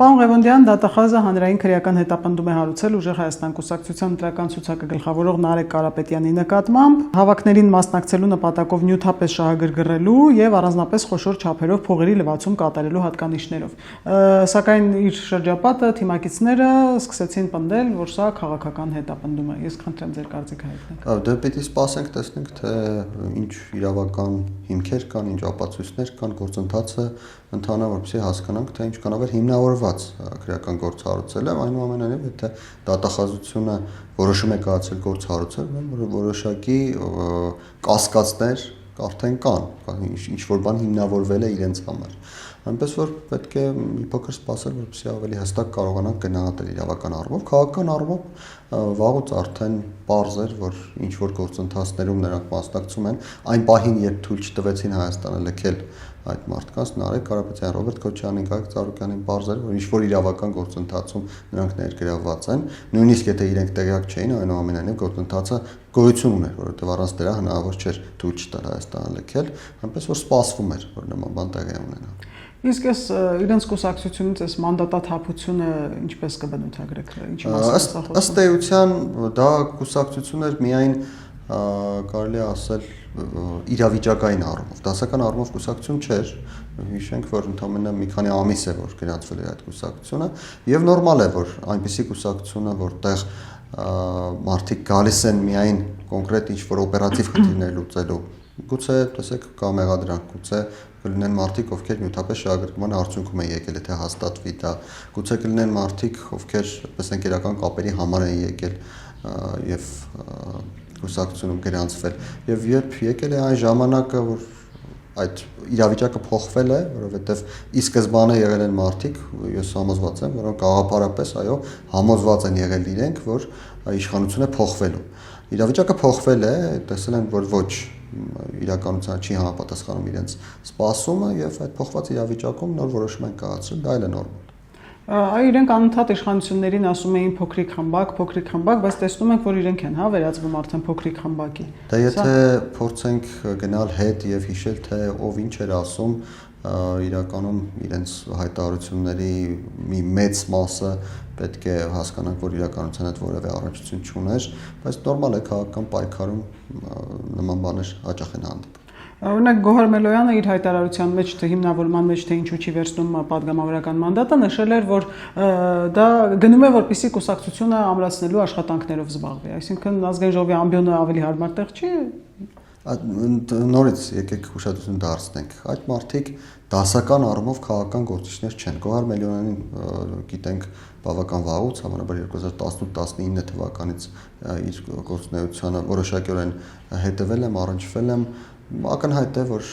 Պարոն Ղևոնդյան, դատախազը հանրային քրեական հետապնդում է հարուցել ուժեղ Հայաստան կուսակցության ընտրական ցուցակը գլխավորող Նարեկ Կարապետյանի նկատմամբ, հավաքներին մասնակցելու նպատակով նյութապես շահագրգռելու եւ առանձնապես խոշոր չափերով փողերի լվացում կատարելու հատկանիշներով։ Սակայն իր շրջապատը թիմակիցները սկսեցին պնդել, որ սա քաղաքական հետապնդում է։ Ես խնդրեմ ձեր կարծիքը հայտնեք։ Դե պիտի սպասենք, տեսնենք, թե ինչ իրավական հիմքեր կան, ինչ ապացույցներ կան, գործընթացը ընթանա, որպեսզի հասկանանք, թե ինչ կանավեր հիմնավորված քրեական գործ հարուցել է, այնուամենայնիվ եթե դատախազությունը որոշում է կայացել գործ հարուցել, որոշակի կասկածներ արդեն կան, ինչ որ բան հիմնավորվել է իրենց համար։ Այնպես որ պետք է մի փոքր սպասել, որպեսզի ավելի հստակ կարողանանք գնահատել իրավական առումով, քաղաքական առումով վաղուց արդեն պարզ էր, որ ինչ որ գործընթացներում նրանք մասնակցում են, այն պահին, երբ թույլ չտվեցին Հայաստանը լքել այդ մարդկանց, Նարեկ Կարապետյան, Ռոբերտ Քոչարյանին, Գագիկ Ծառուկյանին պարզ էր, որ ինչ որ իրավական գործընթացում նրանք ներգրավված են, նույնիսկ եթե իրենք տեղյակ չէին, այնուամենայնիվ գործընթացը գոյություն ուներ, որովհետև առանց դրա հնարավոր չէր թույլ չտալ Հայաստանը լքել, այնպես որ սպասվում էր, որ նման բան տեղի ունենա։ Իսկ այս իրենց կուսակցությունից այս մանդատաթափությունը ինչպես կբնութագրեք, ինչի մասին։ Ըստ էության դա կուսակցություն էր միայն կարելի է ասել իրավիճակային առումով, դասական առումով կուսակցություն չէր, հիշենք, որ ընդամենը մի քանի ամիս է, որ գրանցվել է այդ կուսակցությունը, եւ նորմալ է, որ այնպիսի կուսակցությունը, որտեղ մարդիկ գալիս են միայն կոնկրետ ինչ-որ օպերատիվ խնդիրներ լուծելու, գուցե տեսեք կա մեղադրանք, գուցե կլինեն մարդիկ, ովքեր նյութապես շահագրգռման արդյունքում են եկել, եթե հաստատվի դա, գուցե կլինեն մարդիկ, ովքեր պես ընկերական կապերի համար են եկել եւ կուսակցությունում գրանցվել, եւ երբ եկել է այն ժամանակը, որ այդ իրավիճակը փոխվել է, որովհետեւ ի սկզբանե եղել են մարդիկ, ես համոզված եմ, որոնք գաղափարապես, այո, համոզված են եղել իրենք, որ իշխանությունը փոխվելու։ Իրավիճակը փոխվել է, տեսել են, որ ոչ իրականության չի համապատասխանում իրենց սպասումը եւ այդ փոխված իրավիճակում նոր որոշում են կայացրել, դա էլ է նորմալ։ Այ իրենք անընդհատ իշխանություններին ասում էին փոքրիկ խմբակ, բայց տեսնում ենք, որ իրենք են, վերածվում արդեն փոքրիկ խմբակի։ Դա եթե փորձենք գնալ հետ եւ հիշել, թե ով ինչ էր ասում, իրականում իրենց հայտարարությունների մի մեծ մասը պետք է հասկանանք, որ իրականության հետ որևէ առնչություն չուներ, բայց նորմալ է քաղաքական պայքարում նման բաներ հաճախ են հանդիպում։ Օրինակ Գոհար Մելոյանը իր հայտարարության մեջ, թե հիմնավորման մեջ, թե ինչու չի վերցնում падգամավորական մանդատը, նշել էր, որ դա գնում է, որպեսզի կուսակցությունը ամրացնելու աշխատանքներով զբաղվի, այսինքն ազգային ժողովի ամբիոնը ավելի հարմար տեղ չի։ Նորից եկեք ուշադրություն դարձնենք, այդ մարդիկ դասական առումով քաղաքական գործիչներ չեն։ Գոհար Մելոյանին գիտենք բավական վաղուց, համարաբար 2018-19 թվականից իր գործունեությանը որոշակիորեն հետևել եմ, առնչվել եմ, ակնհայտ է, որ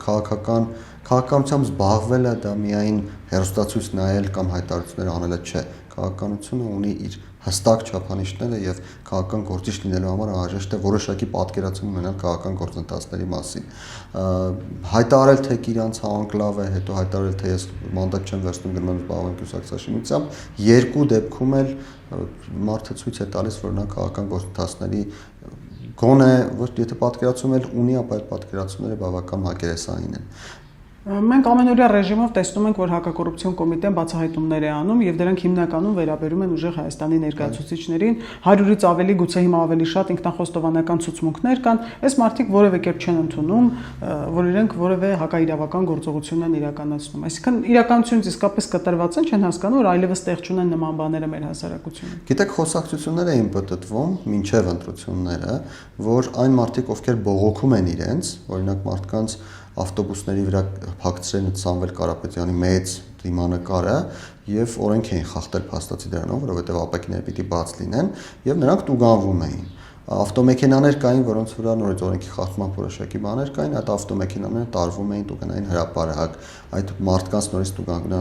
քաղաքականությամբ զբաղվելը դա միայն հեռուստացույց նայել կամ հայտարարություններ անելը չէ, քաղաքականությունը ունի իր հստակ չափանիշները եւ քաղաքական գործիչ լինելու համար անհրաժեշտ է որոշակի պատկերացում ունենալ քաղաքական գործընթացների մասին։ Հայտարարել թե իրանց անկլավ է, հետո հայտարարել թե ես մանդատ չեմ վերցնում, գնում եմ զբաղվում կուսակցությունությամբ, երկու դեպքում էլ մարդը ցույց է տալիս, որ նա քաղաքական գործընթացների գոնե ոչ եթե պատկերացում էլ ունի, ապա այդ պատկերացումները բավական մակերեսային են։ Մենք ամենօրյա ռեժիմով տեսնում ենք, որ հակակոռուպցիոն կոմիտեն բացահայտումներ է անում եւ դրանք հիմնականում վերաբերում են ուժեղ Հայաստանի ներկայացուցիչներին, 100-ից ավելի, գուցե հիմա ավելի շատ ինքնախոստովանական ցուցմունքներ կան, այս մարդիկ որևէ կերպ չեն ընդունում, որ իրենք որևէ հակաիրավական գործողություն են իրականացնում։ Այսինքն իրականությունից իսկապես կտրված են, չեն հասկանում, որ այլևս տեղ չունեն նման բաները մեր հասարակությունում։ Գիտեք, խոսակցություններ էին պատտվում մինչև ընտրությունները, որ այն մարդիկ, ովքեր բողոքում են իրենց, օրինակ մարդկանց ավտոբուսների վրա փակցրել Սամվել Կարապետյանի մեծ դիմանկարը եւ օրենք էին խախտել փաստացի դրանով, որովհետեւ ապակիները պիտի բաց լինեն եւ նրանք տուգանվում էին։ Ավտոմեքենաներ կային, որոնց վրա նորից օրենքի խախտման որոշակի բաներ կային, այդ ավտոմեքենաները տարվում էին տուգանային հրապարակ, այդ մարդկանց նորից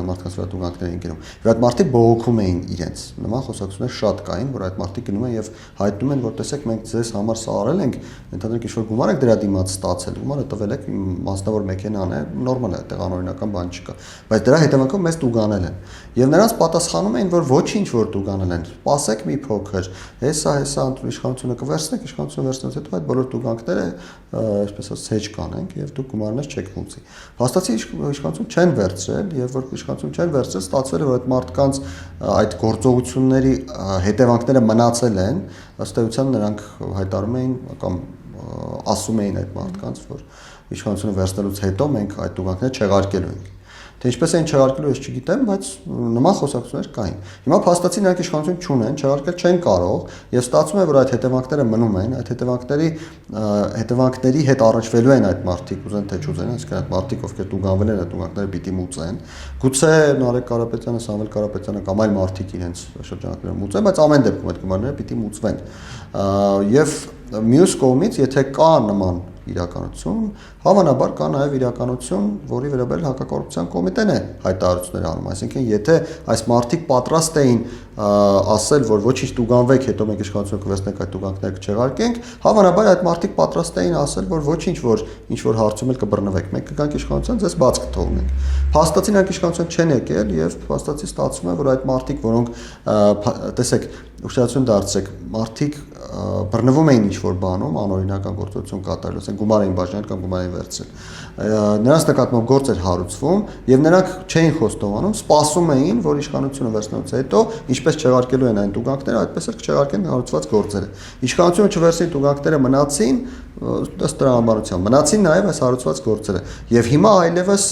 մարդկանց վրա տուգանքներ էին գնում։ Եվ այդ մարդիկ բողոքում էին իրենց։ Նման խոսակցություններ շատ կային, որ այդ մարդիկ գնում են եւ հայտնում են, որ տեսեք, մենք ձեզ համար սա արել ենք, ընդհանրապես ինչ-որ գումար եք դրա դիմաց ստացել, գումարը տվել եք, մասնավոր մեքենան է, նորմալ է, այդտեղ անօրինական բան չկա։ Բայց դրա հետևանքով մեզ տուգանել են։ Եվ նրանց պատասխանում էին, որ ոչինչ որ տուգանել են, սպասեք մի փոքր, հեսա իշխանությունը կվեր վերցնեք իշխանությունը վերցնելուց հետո այդ բոլոր տուգանքները այսպես ասած սեջ կանենք եւ դուք գումարներ չեք մուծի։ Փաստացի իշխանություն չեն վերցրել եւ որ իշխանություն չեն վերցրել, ստացվել է որ այդ մարդկանց այդ գործողությունների հետևանքները մնացել են, ըստ էության նրանք հայտարարում էին կամ ասում էին այդ մարդկանց, որ իշխանությունը վերցնելուց հետո մենք այդ տուգանքները չեղարկելու ենք։ Թե ինչպես են չեղարկելու, ես չգիտեմ, բայց նման խոսակցություններ կային։ Հիմա փաստացի նրանք իշխանություն չունեն, չեղարկել չեն կարող, եւ ստացվում է, որ այդ հետևանքները մնում են, այդ հետևանքների հետ առնչվելու են այդ մարդիկ, ուզեն թե չուզեն, այսինքն այդ մարդիկ, ովքեր տուգանվել են, այդ տուգանքները պիտի մուծեն։ Գուցե Նարեկ Կարապետյանը, Սամվել Կարապետյանը կամ այլ մարդիկ իրենց շրջանակները մուծեն, բայց ամեն դեպքում այդ գումարները պիտի մուծվեն։ Եվ մյուս կողմից, եթե կա նման իրականություն, հավանաբար կա նաև իրականություն, որի վերաբերյալ հակակոռուպցիոն կոմիտեն է հայտարարություններ անում, այսինքն եթե այս մարդիկ պատրաստ էին ասել, որ ոչինչ տուգանվեք, հետո մենք իշխանությունը կվերցնենք այդ տուգանքները կչեղարկենք, հավանաբար այդ մարդիկ պատրաստ էին ասել, որ ոչինչ, որ ինչ որ հարցում էլ կբռնվեք, մենք կգանք իշխանության, ձեզ բաց կթողնենք։ Փաստացի նրանք իշխանության չեն եկել եւ փաստացի ստացվում է, որ այդ մարդիկ, որոնք տեսեք, ուշադրություն դարձրեք, մարդիկ բռնվում էին ինչ-որ բանում, անօրինական գործողություն կատարել, ասենք գումար էին բաժանել կամ գումար էին վերցրել։ Նրանց նկատմամբ գործ էր հարուցվում եւ նրանք չէին խոստովանում, սպասում էին, որ իշխանությունը վերցնելուց հետո ինչպես չեղարկելու են այն տուգանքները, այդպես էլ կչեղարկեն հարուցված գործերը։ Իշխանությունը չվերցրին տուգանքները մնացին, ըստ տրամաբանության, մնացին նաեւ այս հարուցված գործերը։ Եվ հիմա այլևս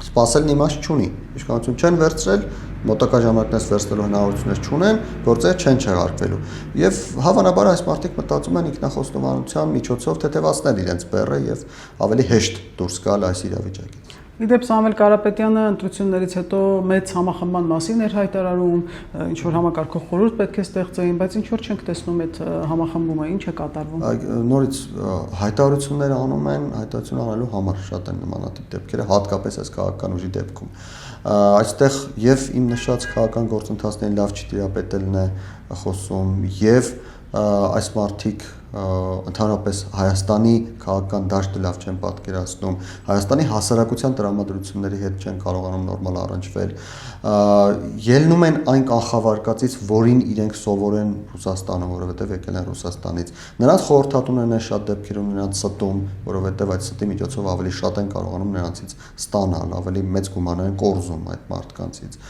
սպասելն իմաստ չունի։ Իշխանություն չեն վերցրել, մոտակա ժամանակներս վերցնելու հնարավորություններ չունեն, գործերը չեն չեղարկվելու։ Եվ հավանաբար այս մարդիկ մտածում են ինքնախոստովանության միջոցով թեթևացնել իրենց բեռը եւ ավելի հեշտ դուրս գալ այս իրավիճակից։ Իդեպ Սամվել Կարապետյանը ընտրություններից հետո մեծ համախմբման մասին էր հայտարարում, ինչ որ համակարգող խորհուրդ պետք է ստեղծեին, բայց ինչ որ չենք տեսնում այդ համախմբումը, ինչ է կատարվում։ Նորից հայտարարություններ անում են, հայտարարություն անելու համար շատ են նմանատիպ դեպքերը, հատկապես այս քաղաքական ուժի դեպքում։ Այստեղ եւ իմ նշած քաղաքական գործընթացներին լավ չտիրապետելն է խոսում եւ այս մարդիկ ընդհանրապես Հայաստանի քաղաքական դաշտը լավ չեն պատկերացնում, Հայաստանի հասարակության տրամադրությունների հետ չեն կարողանում նորմալ առնչվել, ելնում են այն կանխավարկածից, որին իրենք սովորեն Ռուսաստանում, որովհետև եկել են Ռուսաստանից։ Նրանց խորհրդատուներն են շատ դեպքերում նրանց ստում, որովհետև այդ ստի միջոցով ավելի շատ են կարողանում նրանցից ստանալ, ավելի մեծ գումարներ են կորզում այդ մարդկանցից։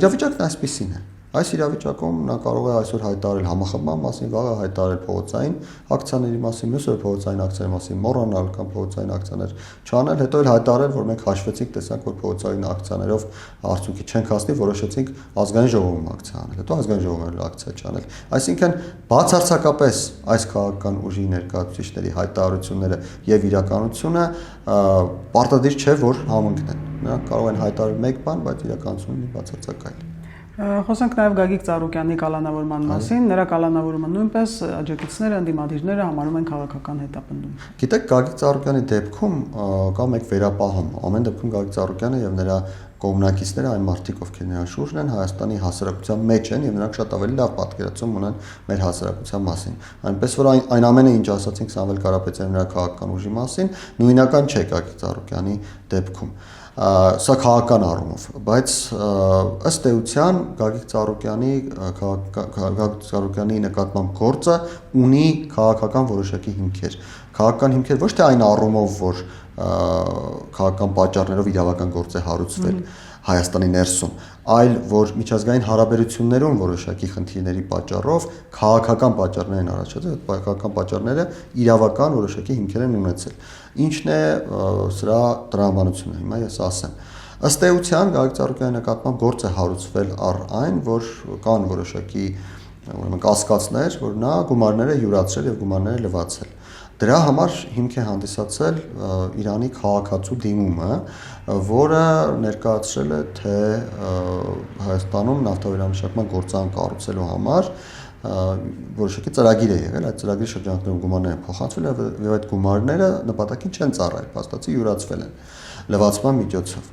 Իրավիճակն այսպիսին է։ Այս իրավիճակում նա կարող է այսօր հայտարարել համախմբման մասին, վաղը հայտարարել փողոցային ակցիաների մասին, մյուս օր փողոցային ակցիաների մասին մոռանալ կամ փողոցային ակցիաներ չանել, հետո էլ հայտարարել, որ մենք հաշվեցինք, տեսանք, որ փողոցային ակցիաներով արդյունքի չենք հասնի, որոշեցինք ազգային ժողովում ակցիա անել, հետո ազգային ժողովում ակցիա չանել։ Այսինքն բացարձակապես այս քաղաքական ուժի ներկայացուցիչների հայտարարությունները եւ իրականությունը պարտադիր չէ, որ համընկնեն։ Նրանք կարող են հայտարարել մեկ բան, բայց իրականությունն բացարձակ այլ է։ Խոսենք նաև Գագիկ Ծառուկյանի կալանավորման մասին, նրա կալանավորումը նույնպես աջակիցները, ընդդիմադիրները համարում են քաղաքական հետապնդում։ Գիտեք, Գագիկ Ծառուկյանի դեպքում կա մեկ վերապահում, ամեն դեպքում Գագիկ Ծառուկյանը եւ նրա կողմնակիցները, այն մարդիկ, ովքեր նրան շուրջն են, Հայաստանի հասարակության մեջ են եւ նրանք շատ ավելի լավ պատկերացում ունեն մեր հասարակության մասին։ Այնպես որ այն ամենը, ինչ ասացինք Սամվել Կարապետյանի նրա քաղաքական ուժի մասին, նույնական չէ Գագիկ Ծառուկյանի դեպքում։ Սա քաղաքական առումով, բայց ըստ էության Գագիկ Ծառուկյանի նկատմամբ գործը ունի քաղաքական որոշակի հիմքեր։ Քաղաքական հիմքեր ոչ թե այն առումով, որ քաղաքական պատճառներով իրավական գործ է հարուցվել Հայաստանի ներսում, այլ որ միջազգային հարաբերություններում որոշակի խնդիրների պատճառով քաղաքական պատճառներ են առաջացել, այդ քաղաքական պատճառները իրավական որոշակի հիմքեր են ունեցել։ Ինչն է սրա տրամաբանությունը, հիմա ես ասեմ։ Ըստ էության Գագիկ Ծառուկյանի նկատմամբ գործ է հարուցվել առ այն, որ կան որոշակի կասկածներ, որ նա գումարներ է յուրացրել եւ գումարներ է լվացել։ Դրա համար հիմք է հանդիսացել Իրանի քաղաքացու դիմումը, որը ներկայացրել է, թե Հայաստանում նավթավերանմշակման գործարան կառուցելու համար որոշակի ծրագիր է եղել, այդ ծրագրի շրջանակներում գումարներ են փոխանցվել եւ այդ գումարները նպատակին չեն ծառայել, փաստացի յուրացվել են լվացման միջոցով։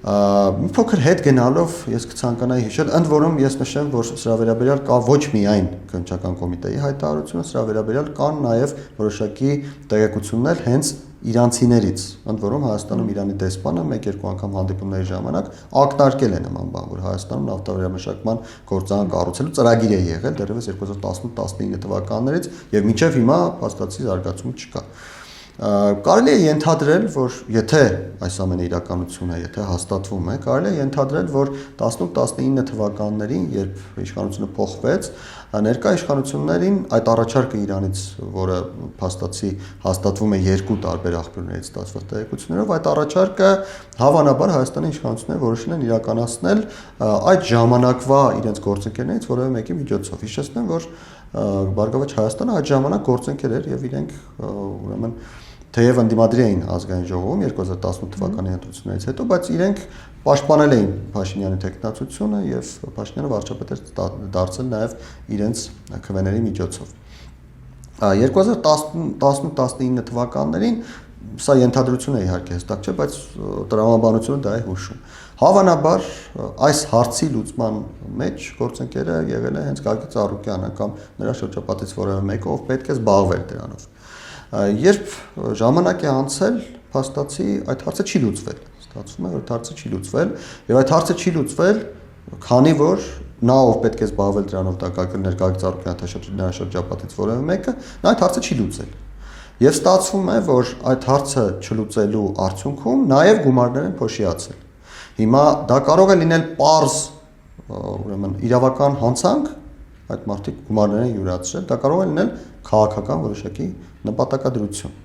Մի փոքր հետ գնալով ես կցանկանայի հիշել, ընդ որում ես նշեմ, որ սրա վերաբերյալ կա ոչ միայն քննչական կոմիտեի հայտարարությունը, սրա վերաբերյալ կան նաև որոշակի տեղեկություններ հենց իրանցիներից, ընդ որում Հայաստանում Իրանի դեսպանը 1-2 անգամ հանդիպումների ժամանակ ակնարկել է նման բան, որ Հայաստանում նավթավերամշակման գործարան կառուցելու ծրագիր է եղել դեռևս 2018-19 թվականներից եւ մինչեւ հիմա փաստացի զարգացում չկա։ Կարելի է ենթադրել, որ եթե այս ամենը իրականություն է, եթե հաստատվում է, կարելի է ենթադրել, որ 18-19 թվականներին, երբ իշխանությունը փոխվեց, ներկա իշխանություններին այդ առաջարկը Իրանից, որը փաստացի հաստատվում է երկու տարբեր աղբյուրներից ստացված տեղեկություններով, այդ առաջարկը հավանաբար Հայաստանի իշխանությունները որոշել են իրականացնել այդ ժամանակվա իրենց գործընկերներից որևէ մեկի միջոցով։ Հիշեցնեմ, որ Բարգավաճ Հայաստանը այդ ժամանակ գործընկեր էր եւ իրենք ուրեմն թեև ընդդիմադիր էին ազգային ժողովում 2018 թվականի ընտրություններից հետո, բայց իրենք պաշտպանել էին Փաշինյանի տեխնացությունը եւ Փաշինյանը վարչապետ էր դարձել նաեւ իրենց քվեների միջոցով։ 2018-19 թվականներին սա ենթադրություն է իհարկե հստակ չէ, բայց տրամաբանությունը դա է հուշում։ Հավանաբար այս հարցի լուծման մեջ գործընկերը եղել է հենց Գագիկ Ծառուկյանը կամ նրա շրջապատից որևէ մեկը, ով պետք է զբաղվեր դրանով։ Երբ ժամանակ է անցել, փաստացի այդ հարցը չի լուծվել։ Ստացվում է, որ հարցը չի լուծվել, եւ այդ հարցը չի լուծվել, քանի որ նա ով պետք է զբաղվել դրանով, դա Գագիկ Ծառուկյանը, թե նրա շրջապատից որևէ մեկը, նա այդ հարցը չի լուծել։ Եվ ստացվում է, որ այդ հարցը չլուծելու արդյունքում նաև գումարներ են փոշիացել։ Հիմա դա կարող է լինել պարզ, ուրեմն իրավական հանցանք, այդ մարդիկ գումարներ են յուրացրել, դա կարող է լինել քաղաքական որոշակի նպատակադրություն,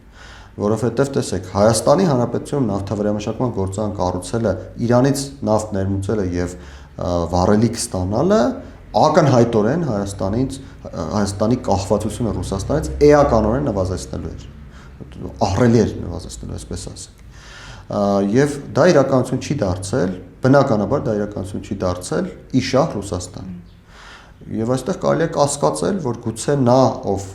որովհետև տեսեք, Հայաստանի Հանրապետությունում նավթավերամշակման գործարան կառուցելը, Իրանից նավթ ներմուծելը եւ վառելիք ստանալը ակնհայտորեն Հայաստանի կախվածությունը Ռուսաստանից էականորեն նվազեցնելու էր, ահռելի էր նվազեցնելու, այսպես ասենք։ Եվ դա իրականություն չի դարձել, բնականաբար դա իրականություն չի դարձել իշահ Ռուսաստան։ Եվ այստեղ կարելի է կասկածել, որ գուցե նա, ով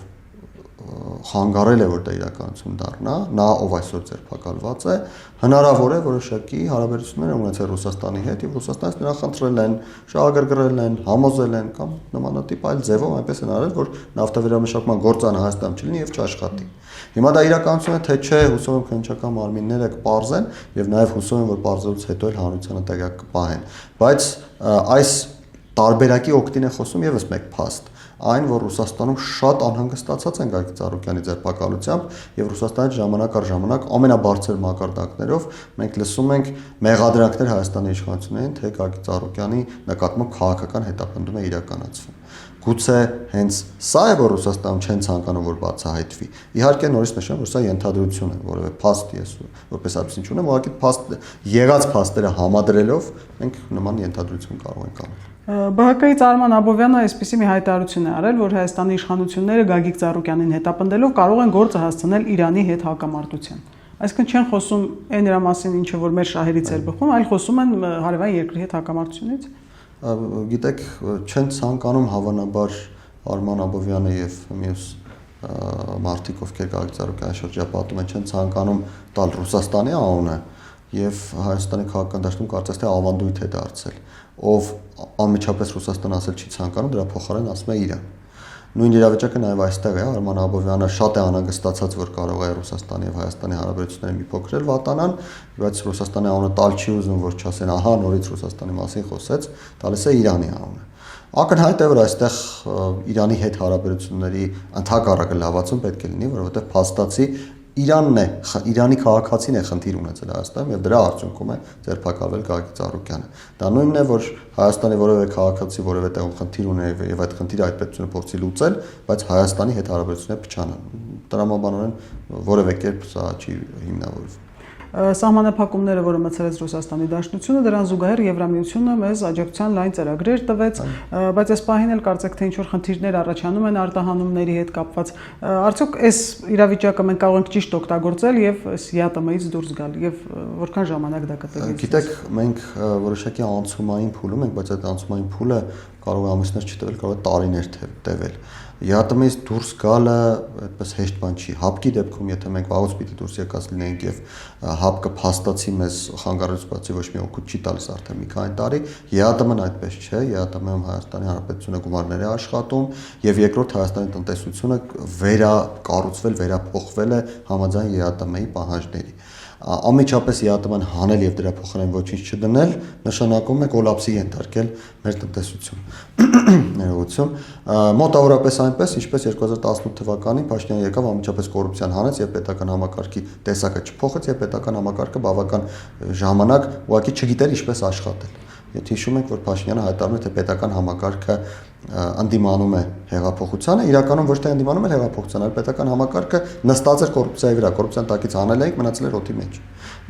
խանգարել է, որ դա իրականություն դառնա, նա, ով այսօր ձերբակալված է, հնարավոր է որոշակի հարաբերություններ ունեցել Ռուսաստանի հետ եւ Ռուսաստանից նրան խնդրել են, շահագրգռել են, համոզել են կամ նմանատիպ այլ ձևով այնպես են արել, որ նավթավերամշակման գործարանը Հայաստանում չլինի եւ չաշխատի։ Հիմա դա իրականություն է, թե չէ, հուսով եմ քննչական մարմինները կպարզեն եւ նաեւ հուսով եմ, որ պարզելուց հետո էլ հանրությանը տեղյակ կպահեն։ Բայց այս տարբերակի օգտին է խոսում եւս մեկ փաստ, այն, որ Ռուսաստանում շատ անհանգստացած են Գագիկ Ծառուկյանի ձերբակալությամբ եւ Ռուսաստանից ժամանակ առ ժամանակ ամենաբարձր մակարդակներով մենք լսում ենք մեղադրանքներ Հայաստանի իշխանություններին, թե Գագիկ Ծառուկյանի նկատմամբ քաղաքական հետապնդում է իրականացվում։ Գուցե հենց սա է, որ Ռուսաստանում չեն ցանկանում, որ բացահայտվի։ Իհարկե նորից նշեմ, որ սա ենթադրություն է, որովհետեւ փաստ ես որպես այդպեսին չունեմ, ուղղակի փաստ եղած փաստերը համադրելով մենք նման ենթադրություն կարող ենք անել։ ԲՀԿ-ից Արման Աբովյանը այսպիսի մի հայտարարություն է արել, որ Հայաստանի իշխանությունները Գագիկ Ծառուկյանին հետապնդելով կարող են գործը հասցնել Իրանի հետ հակամարտության։ Այսինքն չեն խոսում այն նրա մասին, ինչը որ մեր շահերից էր բխում, այլ խոսում են հարևան երկրի հետ հակամարտությունից։ Գիտեք, չեն ցանկանում հավանաբար Արման Աբովյանը եւ մյուս մարդիկ, ովքեր Գագիկ Ծառուկյանի շրջապատում են, չեն ցանկանում տալ Ռուսաստանի անունը եւ Հայաստանի քաղաքական դաշտում կարծես թե ավանդույթ է դարձել, ով անմիջապես Ռուսաստան ասել չի ցանկանում, դրա փոխարեն ասում է Իրան։ Նույն իրավիճակը նաև այստեղ է, Արման Աբովյանը շատ է անհանգստացած, որ կարող է Ռուսաստանի եւ Հայաստանի հարաբերությունները մի փոքր էլ վատանան, բայց Ռուսաստանի անունը տալ չի ուզում, որ չասեն, ահա նորից Ռուսաստանի մասին խոսեց, տալիս է Իրանի անունը։ Ակնհայտ է, որ այստեղ Իրանի հետ հարաբերությունների ընդհակառակը լավացում պետք է լինի, որովհետեւ փաստացի Իրանն է, Իրանի քաղաքացին է խնդիր ունեցել Հայաստանում եւ դրա արդյունքում է ձերբակալվել Գագիկ Ծառուկյանը։ Դա նույնն է, որ Հայաստանի որևէ քաղաքացի որևէ տեղում խնդիր ունի եւ այդ խնդիրը այդ պետությունը փորձի լուծել, բայց Հայաստանի հետ հարաբերությունները փչանան։ Տրամաբանորեն որևէ կերպ սա չի հիմնավորվում։ Սահմանափակումները, որը մտցրեց Ռուսաստանի Դաշնությունը, դրան զուգահեռ Եվրամիությունը մեզ աջակցության լայն ծրագրեր տվեց, բայց այս պահին էլ կարծեք թե ինչ-որ խնդիրներ առաջանում են արտահանումների հետ կապված։ Արդյոք այս իրավիճակը մենք կարող ենք ճիշտ օգտագործել եւ ԵԱՏՄ-ից դուրս գալ եւ որքան ժամանակ դա կտևի։ Գիտեք, մենք որոշակի անցումային փուլում ենք, բայց այդ անցումային փուլը կարող է ամիսներ չտևել, կարող է տարիներ տևել։ ԵԱՏՄ-ից դուրս գալը այդպես հեշտ բան չի։ ՀԱՊԿ-ի դեպքում, եթե մենք վաղուց պիտի դուրս եկած լինենք եւ ՀԱՊԿ-ը փաստացի մեզ խանգարելուց բացի ոչ մի օգուտ չի տալիս արդեն մի քանի տարի, ԵԱՏՄ-ն այդպես չէ, ԵԱՏՄ-ում Հայաստանի Հանրապետությունը գումարներ է աշխատում եւ երկրորդ Հայաստանի տնտեսությունը վերակառուցվել, վերափոխվել է համաձայն ԵԱՏՄ-ի պահանջների։ Անմիջապես ԵԱՏՄ-ն հանել եւ դրա փոխարեն ոչինչ չդնել նշանակում է կոլապսի ենթարկել մեր տնտեսությունը։ Ներողություն, մոտավորապես այնպես, ինչպես 2018 թվականին Փաշինյանը եկավ անմիջապես կոռուպցիան հանեց եւ պետական համակարգի տեսակը չփոխեց եւ պետական համակարգը բավական ժամանակ ուղղակի չգիտեր ինչպես աշխատել։ Եթե հիշում եք, որ Փաշինյանը հայտարարում է, թե պետական համակարգը ընդդիմանում է հեղափոխությանը, իրականում ոչ թե ընդդիմանում է հեղափոխությանը, այլ պետական համակարգը նստած էր կոռուպցիայի վրա, կոռուպցիան տակից հանել էինք, մնացել էր օդի մեջ։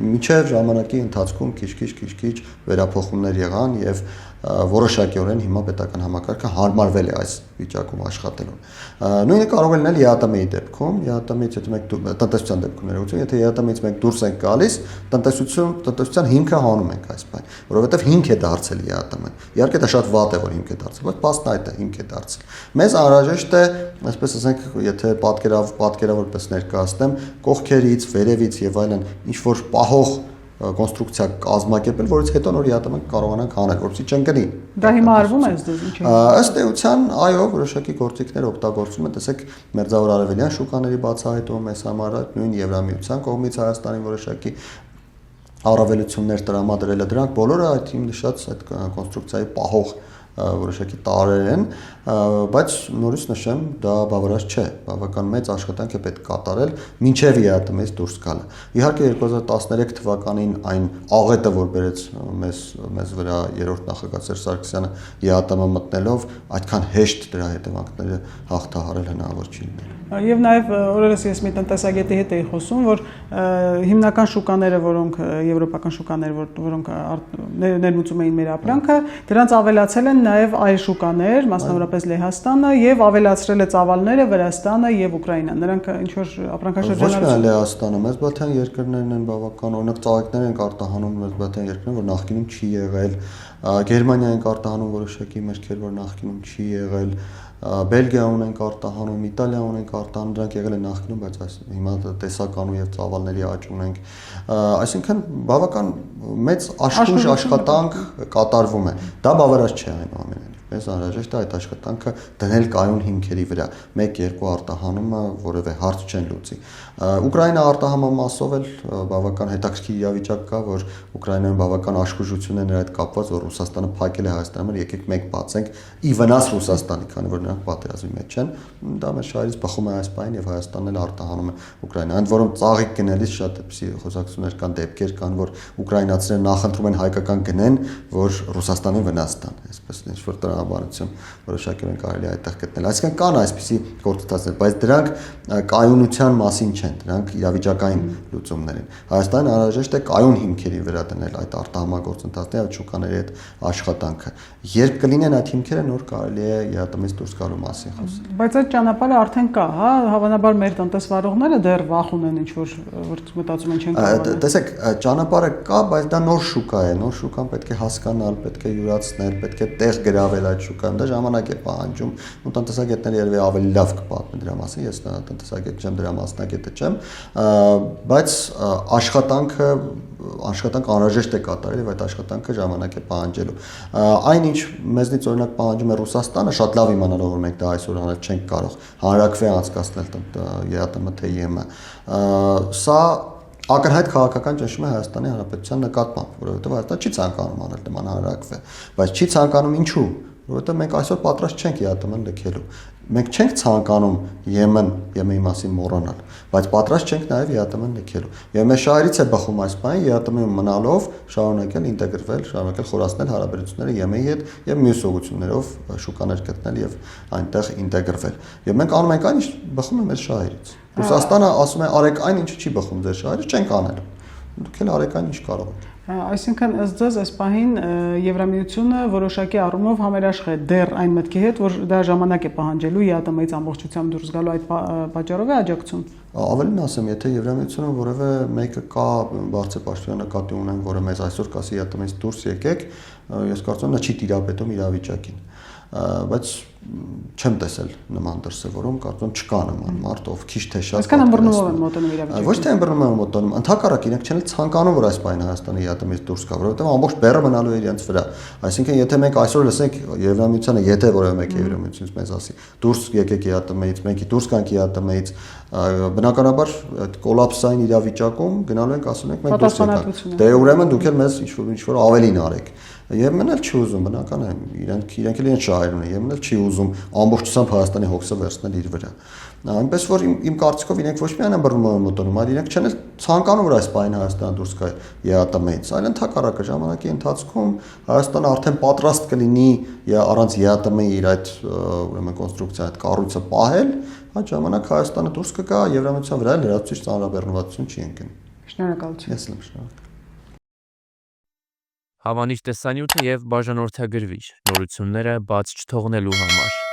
Մինչև ժամանակի ընթացքում քիչ-քիչ վերափոխումներ եղան եւ որոշակիորեն հիմա պետական համակարգը հարմարվել է այս վիճակում աշխատելուն։ Նույնը կարող է լինել ԵԱՏՄ-ի դեպքում, ԵԱՏՄ-ից եթե մենք տնտեսության դեպքում ներողություն, եթե ԵԱՏՄ-ից մենք դուրս ենք գալիս, տնտեսության հիմքը հանում ենք այս բան, որովհետեւ հիմք է դարձել ԵԱՏՄ-ն։ Իհարկե դա շատ վատ է, որ հիմք է դարձել, բայց փաստն այդ է, հիմք է դարձել։ Մեզ անհրաժեշտ է, այսպես ասենք, եթե պատկերավորպես ներկայացնեմ, կողքերից, վերևից եւ այլն ինչ որ պահող կոնստրուկցիա կազմակերպել, որից հետո նոր ԵԱՏՄ կարողանանք հանել, որովհետեւ չընկնի։ Դա հիմա արվում է ըստ ինչ է։ Ըստ էության, այո, որոշակի գործիքներ օգտագործում են, տեսեք, Մերձավոր Արևելյան շուկաների բացահայտում էս համար, նույն Եվրամիության կողմից Հայաստանին որոշակի առավելություններ տրամադրելը, դրանք բոլորը այդ իմ նշած այդ կոնստրուկցիայի պահող որոշակի տարրեր են, բայց նորից նշեմ, դա բավարար չէ, բավական մեծ աշխատանք է պետք կատարել մինչև ԵԱՏՄ-ից դուրս գալը։ Իհարկե 2013 թվականին այն աղետը, որ բերեց մեզ վրա երրորդ նախագահ Սերժ Սարգսյանը ԵԱՏՄ մտնելով, այդքան հեշտ դրա հետևանքները հաղթահարել հնարավոր չի լինել։ Եվ նաև օրերս ես մի տնտեսագետի հետ էի խոսում, որ հիմնական շուկաները, որոնք եվրոպական շուկաներ, որոնք ներմուծում էին մեր ապրանքը, դրանց ավելացել են նաև այլ շուկաներ, մասնավորապես Լեհաստանը, եւ ավելացրել է ծավալները Վրաստանը եւ Ուկրաինան։ Նրանք ինչ որ ապրանքաշրջանառություն։ Ոչ միայն Լեհաստանը, մեծբաթյան երկրներն են բավական, օրինակ ծաղիկներ են արտահանում մեծբաթյան երկրներ, որ նախկինում չի եղել, Գերմանիա են արտահանում որոշակի մերքեր, որ նախկինում չի եղել, Բելգիա ունենք արտահանում, Իտալիա ունենք արտահանում, դրանք եղել են նախկինում, բայց հիմա տեսականու եւ ծավալների աճ ունենք։ Այսինքն բավական մեծ աշխատանք կատարվում է։ Դա բավարար չէ այնուամենայնիվ։ Մեզ անհրաժեշտ է այդ աշխատանքը դնել կայուն հիմքերի վրա։ 1-2 արտահանումը որևէ հարց չեն լուծի։ Ուկրաինա արտահանամասով էլ բավական հետաքրքիր իրավիճակ կա, որ Ուկրաինայում բավական աշխուժություն է նրա հետ կապված, որ Ռուսաստանը փակել է Հայաստանը, եկեք մեկ բացենք ի վնաս Ռուսաստանի, քանի որ նրանք պատերազմի մեջ են։ Դա մեր շահերից բխում է այս բանին եւ Հայաստանն էլ արտահանում է Ուկրաինա։ Ընդ որում ծաղիկ գնելիս շատ էսի խոսակցություններ կան, դեպքեր կան, որ ուկրաինացիները նախընտրում են հայկական գնեն, որ Ռուսաստանին վնաս տան, այսպես ինչ որ տրամաբանություն որոշակիորեն կարելի է այդտեղ գտնել։ Այսինքն կան այսպիսի գործընթացներ, բայց դրանք կայունության մասին չեն, դրանք իրավիճակային լուծումներ են։ Հայաստանը անհրաժեշտ է կայուն հիմքերի վրա դնել այդ արտահանմագործընթացները, այդ շուկաների հետ աշխատանքը։ Երբ կլինեն այդ հիմքերը, նոր կարելի է ԵԱՏՄ-ից դուրս գալու մասին խոսել։ Բայց այդ ճանապարհը արդեն կա, հա, հավանաբար մեր տնտեսվարողները դեռ վախ ունեն ինչ որ մտածում են չեն կարող։ Տեսեք, ճանապարհը կա, բայց դա նոր շուկա է, նոր շուկան պետք է հասկանալ, պետք է յուրացնել, պետք է տեղ գրավել այդ շուկայում, դա ժամանակ է պահանջում, ու տնտեսագետները երևի ավելի լավ կպատմեն դրա մասին, ես տնտեսագետ չեմ, դրա մասնագետը չեմ, բայց աշխատանք անհրաժեշտ է կատարել եւ այդ աշխատանքը ժամանակ է պահանջելու։ Այնինչ մեզնից օրինակ պահանջում է Ռուսաստանը, շատ լավ իմանալով որ մենք դա այսօր անել չենք կարող, հանրակրվե անցկացնել ԵԱՏՄ թե ԵՄ։ Սա ակնհայտ քաղաքական ճնշում է Հայաստանի Հանրապետության նկատմամբ, որովհետեւ Հայաստանը չի ցանկանում անել նման հանրակրվե, բայց չի ցանկանում ինչու՞։ Որովհետեւ մենք այսօր պատրաստ չենք ԵԱՏՄ-ն լքելու։ Մենք չենք ցանկանում ԵՄ-ի մասին մոռանալ, բայց պատրաստ չենք նաև ԵԱՏՄ-ն լքելու։ Եվ մեր շահերից է բխում այս բանը ԵԱՏՄ-ում մնալով շարունակել ինտեգրվել, շարունակել խորացնել հարաբերությունները ԵՄ-ի հետ եւ մյուս ուղղություններով շուկաներ գտնել եւ այնտեղ ինտեգրվել։ Եվ մենք անում ենք այն, ինչ բխում է մեր շահերից։ Ռուսաստանը ասում է արեք այն, ինչը չի բխում ձեր շահերից, չենք անելու։ Դուք էլ արեք այն, ինչ կարող եք։ Այսինքն ըստ ձեզ այս պահին Եվրամիությունը որոշակի առումով համերաշխ է դեռ այն մտքի հետ, որ դա ժամանակ է պահանջելու ԵԱՏՄ-ից ամբողջությամբ դուրս գալու այդ պատճառով է աջակցություն։ Ավելին ասեմ, եթե Եվրամիությունը որևէ մեկը կա բարձր պաշտոնյա նկատի ունեն, որը մեզ այսօր կասի ԵԱՏՄ-ից դուրս եկեք, ես կարծում եմ նա չի տիրապետում իրավիճակին, բայց չեմ տեսել նման դրսևորում, կարծում եմ չկա նման մարդ, ով քիչ թե շատ այսքան ըմբռնումով են մոտենում իրավիճակին։ Ոչ թե ըմբռնումով են մոտենում, ընդհակառակը իրենք չեն ցանկանում, որ այս բանը Հայաստանի ԵԱՏՄ-ից դուրս գա, որովհետև ամբողջ բեռը մնալու է իրենց վրա։ Այսինքն, եթե մենք այսօր լսենք Եվրամիությանը, եթե որևէ մեկը Եվրամիությունից մեզ ասի, դուրս եկեք ԵԱՏՄ-ից, մենք դուրս գանք ԵԱՏՄ-ից, բնականաբար այդ կոլապսային իրավիճակում գնալու ենք ասում ենք մենք դուրս եկանք։ Դե ուրեմն դուք էլ մեզ ինչ-որ ավելին արեք։ Եվն էլ չի ուզում, բնական է, իրենք էլ իրենց շահերն ունեն, Եվն էլ չի ուզում ամբողջությամբ Հայաստանի հոգսը վերցնել իր վրա։ Այնպես որ իմ կարծիքով իրենք ոչ միայն ըմբռնում են մոտենում, այլ իրենք չեն էլ ցանկանում, որ այս բանը Հայաստանը դուրս գա ԵԱՏՄ-ից, այլ ընդհակառակը ժամանակի ընթացքում Հայաստանը արդեն պատրաստ կլինի առանց ԵԱՏՄ-ի իր այդ ուրեմն կոնստրուկցիա, այդ կառույցը պահել, այդ ժամանակ Հայաստանը դուրս կգա Եվրամիության վրա լրացուցիչ ծանրաբեռնվածություն չի ընկնի։ Շնորհակալություն։ Ես եմ շնորհակալ։ Հավանիչ տեսանյութը եւ բաժանորդագրվիչ նորությունները բաց չթողնելու համար։